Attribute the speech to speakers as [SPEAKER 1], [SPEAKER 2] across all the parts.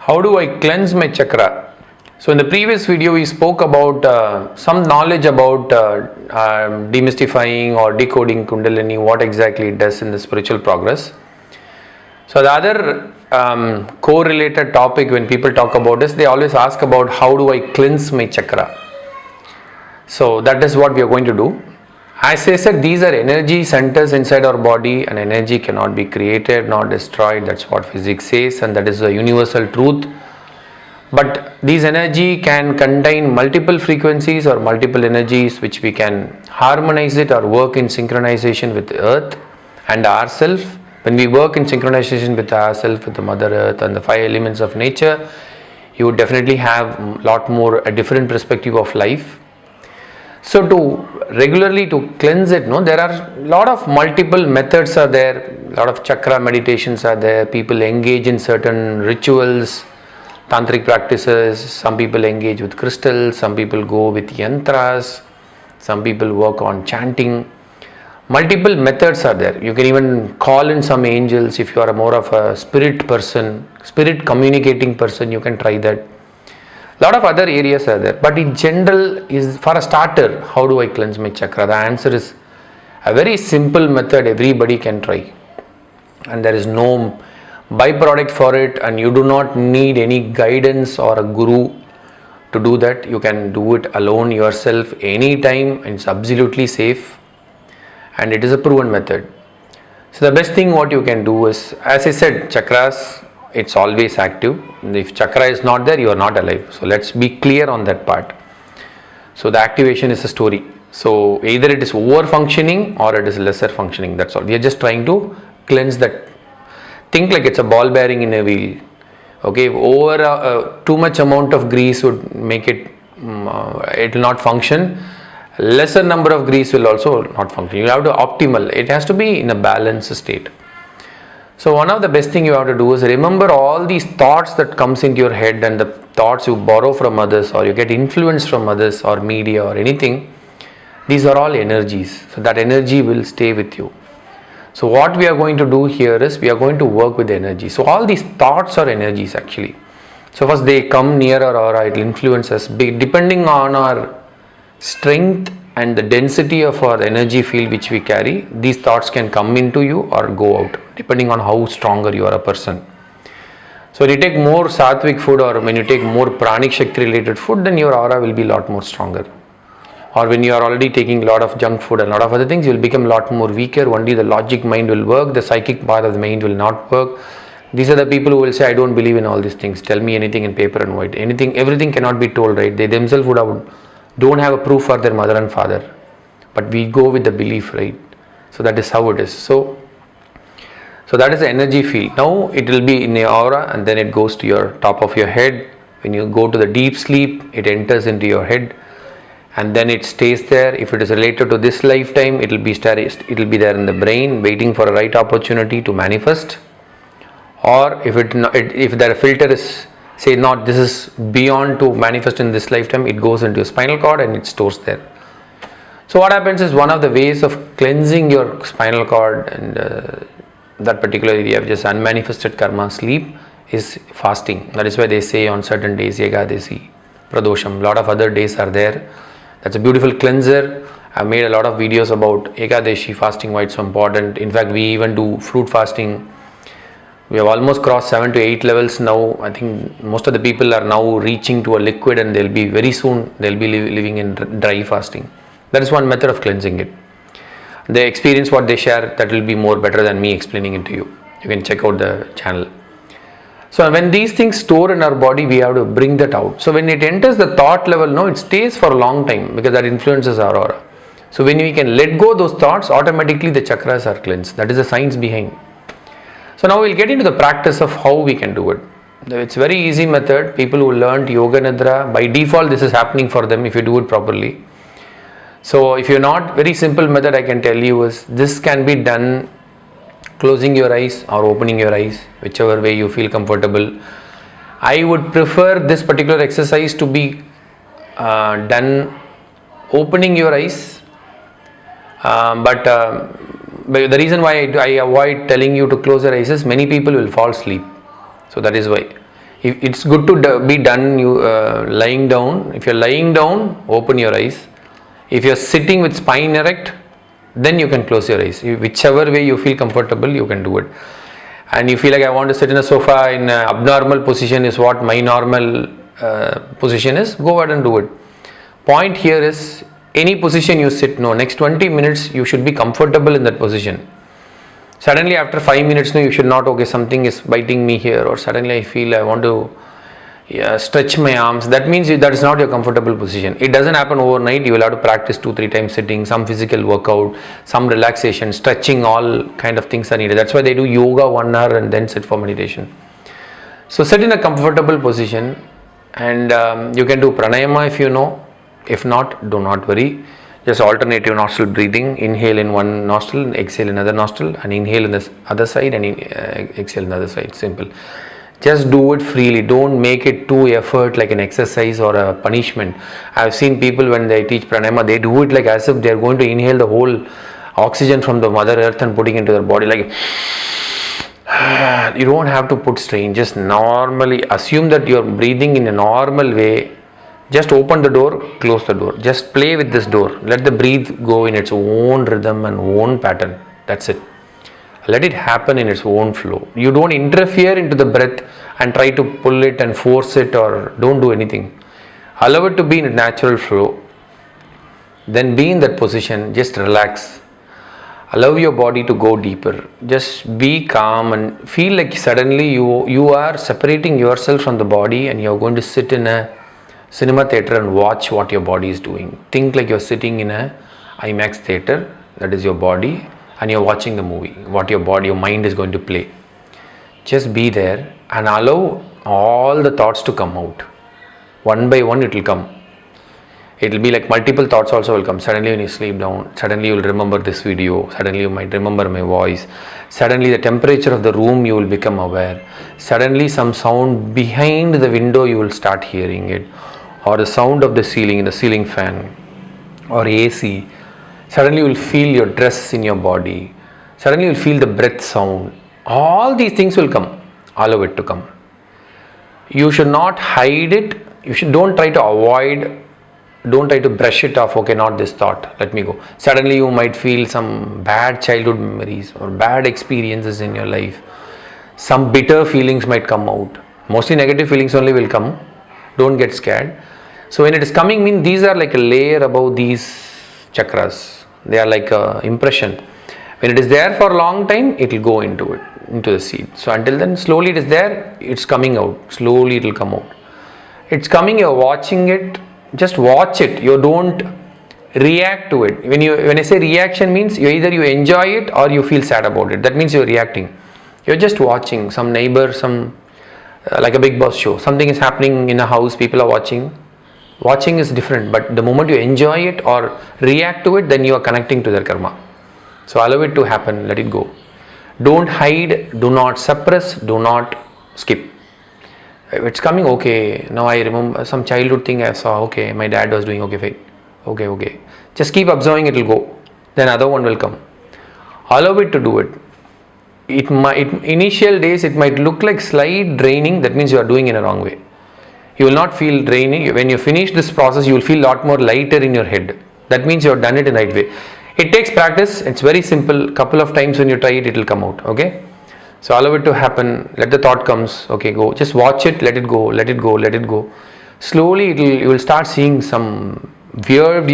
[SPEAKER 1] How do I cleanse my chakra? So in the previous video we spoke about some knowledge about demystifying or decoding Kundalini, what exactly it does in the spiritual progress. So the other correlated topic when people talk about this, they always ask about how do I cleanse my chakra. So that is what we are going to do. As I said, these are energy centers inside our body, and energy cannot be created nor destroyed. That's what physics says, and that is the universal truth. But these energy can contain multiple frequencies or multiple energies which we can harmonize it or work in synchronization with the earth and ourselves. When we work in synchronization with ourselves, with the Mother Earth and the 5 elements of nature, you would definitely have a lot more a different perspective of life. So to cleanse it, there are a lot of multiple methods are there, a lot of chakra meditations are there, people engage in certain rituals, tantric practices, some people engage with crystals, some people go with yantras, some people work on chanting. Multiple methods are there. You can even call in some angels if you are more of a spirit person, spirit communicating person, you can try that. Lot of other areas are there, but in general, is for a starter, how do I cleanse my chakra? The answer is a very simple method everybody can try, and there is no byproduct for it, and you do not need any guidance or a guru to do that. You can do it alone yourself anytime, and it's absolutely safe, and it is a proven method. So the best thing what you can do is, as I said, chakras, it's always active. If chakra is not there, you are not alive. So let's be clear on that part. So the activation is a story. So either it is over functioning or it is lesser functioning. That's all. We are just trying to cleanse that. Think like it's a ball bearing in a wheel. Okay, over too much amount of grease would make it it will not function. Lesser number of grease will also not function. You have to optimal. It has to be in a balanced state. So one of the best thing you have to do is remember all these thoughts that comes into your head and the thoughts you borrow from others or you get influence from others or media or anything. These are all energies. So that energy will stay with you. So what we are going to do here is we are going to work with energy. So all these thoughts are energies actually. So first they come near our aura, it will influence us. Depending on our strength and the density of our energy field which we carry, these thoughts can come into you or go out depending on how stronger you are a person. So when you take more sattvic food or when you take more pranic shakti related food, then your aura will be a lot more stronger. Or when you are already taking a lot of junk food and a lot of other things, you will become a lot more weaker. Only the logic mind will work, the psychic part of the mind will not work. These are the people who will say, I don't believe in all these things, tell me anything in paper and white. Everything cannot be told, right? They themselves don't have a proof for their mother and father, but we go with the belief, right? So that is how it is. So that is the energy field. Now it will be in your aura and then it goes to your top of your head. When you go to the deep sleep, it enters into your head and then it stays there. If it is related to this lifetime, it will be there in the brain waiting for a right opportunity to manifest. Or if the filter is say not, this is beyond to manifest in this lifetime, it goes into your spinal cord and it stores there. So what happens is, one of the ways of cleansing your spinal cord and that particular area of just unmanifested karma, sleep, is fasting. That is why they say on certain days, Ekadasi, Pradosham, a lot of other days are there. That's a beautiful cleanser. I've made a lot of videos about Ekadashi fasting, why it's so important. In fact, we even do fruit fasting. We have almost crossed 7 to 8 levels now. I think most of the people are now reaching to a liquid and they'll be very soon, they'll be living in dry fasting. That is one method of cleansing it. The experience what they share, that will be more better than me explaining it to you. You can check out the channel. So when these things store in our body, we have to bring that out. So when it enters the thought level, no, it stays for a long time because that influences our aura. So when we can let go those thoughts, automatically the chakras are cleansed. That is the science behind. So now we'll get into the practice of how we can do it. It's a very easy method. People who learned Yoga Nidra, by default this is happening for them if you do it properly. So if you're not, very simple method I can tell you is, this can be done closing your eyes or opening your eyes, whichever way you feel comfortable. I would prefer this particular exercise to be done opening your eyes, but the reason why I avoid telling you to close your eyes is many people will fall asleep. So that is why. It's good to be done you lying down. If you're lying down, open your eyes. If you're sitting with spine erect, then you can close your eyes. Whichever way you feel comfortable, you can do it. And you feel like I want to sit in a sofa in an abnormal position is what my normal position is, go ahead and do it. Point here is any position you sit, no, next 20 minutes you should be comfortable in that position. Suddenly after 5 minutes, no, you should not, okay, something is biting me here, or suddenly I feel I want to stretch my arms. That means that is not your comfortable position. It doesn't happen overnight. You will have to practice 2-3 times sitting, some physical workout, some relaxation, stretching, all kind of things are needed. That's why they do yoga 1 hour and then sit for meditation. So sit in a comfortable position, and you can do pranayama if you know. If not, do not worry. Just alternative nostril breathing. Inhale in one nostril, exhale in another nostril, and inhale in the other side and exhale in the other side. Simple. Just do it freely. Don't make it too effort like an exercise or a punishment. I've seen people when they teach pranayama, they do it like as if they are going to inhale the whole oxygen from the mother earth and putting into their body. Like, you don't have to put strain. Just normally assume that you're breathing in a normal way. Just open the door, close the door. Just play with this door. Let the breathe go in its own rhythm and own pattern. That's it. Let it happen in its own flow. You don't interfere into the breath and try to pull it and force it, or don't do anything. Allow it to be in a natural flow. Then be in that position. Just relax. Allow your body to go deeper. Just be calm and feel like suddenly you are separating yourself from the body, and you're going to sit in a cinema theater and watch what your body is doing. Think like you're sitting in a IMAX theater, that is your body, and you're watching the movie, what your mind is going to play. Just be there and allow all the thoughts to come out. One by one it will come. It will be like multiple thoughts also will come. Suddenly when you sleep down, suddenly you will remember this video, suddenly you might remember my voice, suddenly the temperature of the room you will become aware, suddenly some sound behind the window you will start hearing it, or the sound of the ceiling fan or AC. Suddenly you will feel your dress in your body, suddenly you will feel the breath sound. All these things will come. Allow it to come. You should not hide it. Don't try to avoid. Don't try to brush it off. Okay, not this thought, let me go. Suddenly you might feel some bad childhood memories or bad experiences in your life. Some bitter feelings might come out. Mostly negative feelings only will come. Don't get scared. So when it is coming, these are like a layer above these chakras. They are like a impression. When it is there for a long time, it will go into the seed. So until then, slowly it is there, it's coming out. Slowly it will come out. It's coming, you're watching it. Just watch it. You don't react to it. When I say reaction, means either you enjoy it or you feel sad about it. That means you're reacting. You're just watching. Some neighbor, like a Big Boss show. Something is happening in a house, people are watching. Watching is different, but the moment you enjoy it or react to it, then you are connecting to their karma. So allow it to happen, let it go. Don't hide, do not suppress, do not skip. It's coming, okay, now I remember some childhood thing I saw, okay, my dad was doing, okay, fine. Okay. Just keep observing, it will go. Then other one will come. Allow it to do it. Initial days, it might look like slight draining, that means you are doing in a wrong way. You will not feel draining. When you finish this process, you will feel a lot more lighter in your head. That means you have done it in the right way. It takes practice. It's very simple. Couple of times when you try it, it will come out. Okay. So allow it to happen. Let the thought comes. Okay, go. Just watch it. Let it go. Let it go. Let it go. Slowly, you will start seeing some weird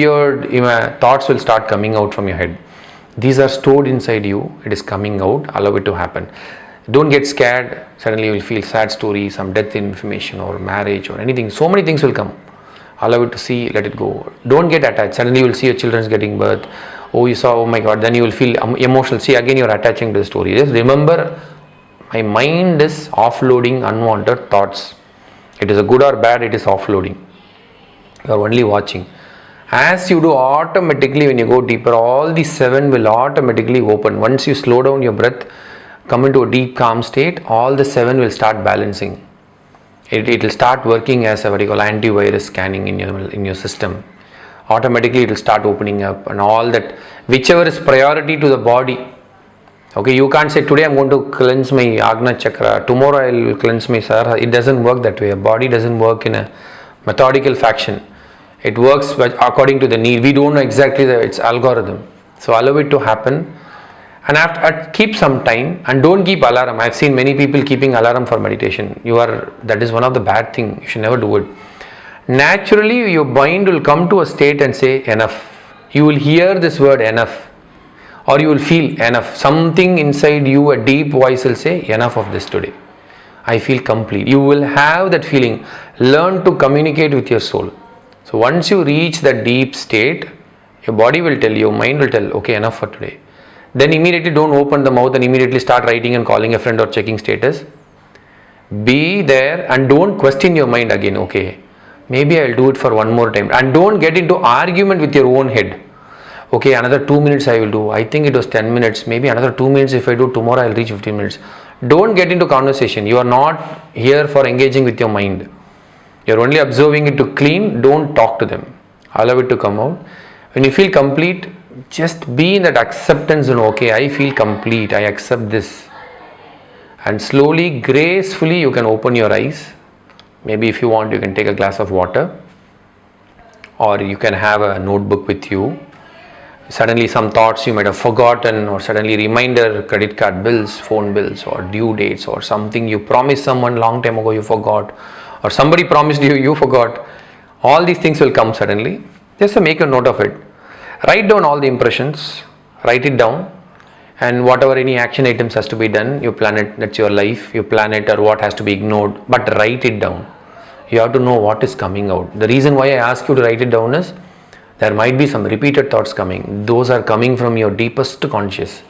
[SPEAKER 1] thoughts will start coming out from your head. These are stored inside you. It is coming out. Allow it to happen. Don't get scared. Suddenly you will feel sad story, some death information or marriage or anything. So many things will come. Allow it to see, let it go. Don't get attached. Suddenly you will see your children's getting birth. Oh, you saw, oh my God. Then you will feel emotional. See, again you are attaching to the story. Just remember, my mind is offloading unwanted thoughts. It is a good or bad, it is offloading. You are only watching. As you do, automatically when you go deeper, all these 7 will automatically open. Once you slow down your breath, come into a deep calm state, all the 7 will start balancing. It will start working as a what you call antivirus scanning in your system. Automatically it will start opening up, and all that, whichever is priority to the body, Okay, you can't say today I'm going to cleanse my Agna Chakra, tomorrow I will cleanse my Sahasrara. It doesn't work that way. A body doesn't work in a methodical fashion. It works according to the need. We don't know exactly its algorithm. So allow it to happen, and after keep some time, and don't keep alarm. I've seen many people keeping alarm for meditation. That is one of the bad thing. You should never do it. Naturally, your mind will come to a state and say enough. You will hear this word enough, or you will feel enough. Something inside you, a deep voice will say enough of this today. I feel complete. You will have that feeling. Learn to communicate with your soul. So once you reach that deep state, your body will tell, your mind will tell, okay, enough for today. Then immediately don't open the mouth and immediately start writing and calling a friend or checking status. Be there and don't question your mind again. Okay, maybe I'll do it for one more time. And don't get into argument with your own head. Okay, another 2 minutes I will do. I think it was 10 minutes. Maybe another 2 minutes if I do tomorrow I'll reach 15 minutes. Don't get into conversation. You are not here for engaging with your mind. You're only observing it to clean. Don't talk to them. Allow it to come out. When you feel complete, just be in that acceptance zone. Okay, I feel complete. I accept this. And slowly, gracefully, you can open your eyes. Maybe if you want, you can take a glass of water, or you can have a notebook with you. Suddenly some thoughts you might have forgotten, or suddenly reminder, credit card bills, phone bills, or due dates, or something you promised someone long time ago you forgot, or somebody promised you, you forgot. All these things will come suddenly. Just to make a note of it. Write down all the impressions, write it down, and whatever any action items has to be done, you plan it. That's your life, you plan it, or what has to be ignored, but write it down. You have to know what is coming out. The reason why I ask you to write it down is, there might be some repeated thoughts coming. Those are coming from your deepest conscious.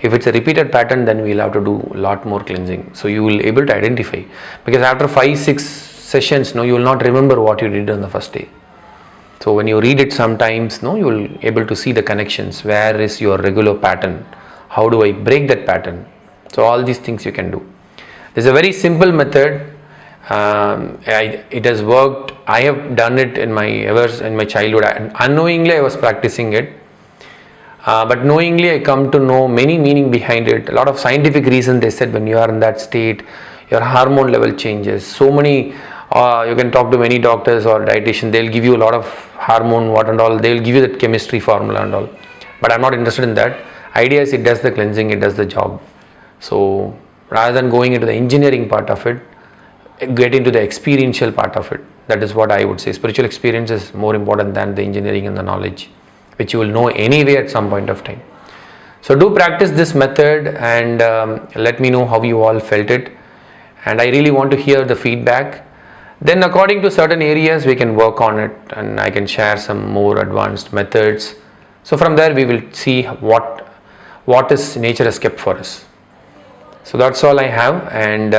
[SPEAKER 1] If it's a repeated pattern, then we'll have to do a lot more cleansing. So you will able to identify. Because after 5-6 sessions, you will not remember what you did on the first day. So when you read it sometimes, you will able to see the connections. Where is your regular pattern? How do I break that pattern? So all these things you can do. There's a very simple method. It has worked. I have done it in my childhood. Unknowingly I was practicing it, but knowingly I come to know many meaning behind it. A lot of scientific reason. They said when you are in that state, your hormone level changes. So many, you can talk to many doctors or dietitian. They'll give you a lot of hormone, what and all. They'll give you that chemistry formula and all. But I'm not interested in that. Idea is it does the cleansing, it does the job. So rather than going into the engineering part of it, get into the experiential part of it. That is what I would say. Spiritual experience is more important than the engineering and the knowledge, which you will know anyway at some point of time. So do practice this method, and let me know how you all felt it. And I really want to hear the feedback. Then according to certain areas we can work on it, and I can share some more advanced methods. So from there we will see what is nature has kept for us. So that's all I have, and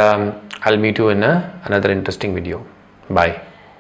[SPEAKER 1] I'll meet you in another interesting video. Bye.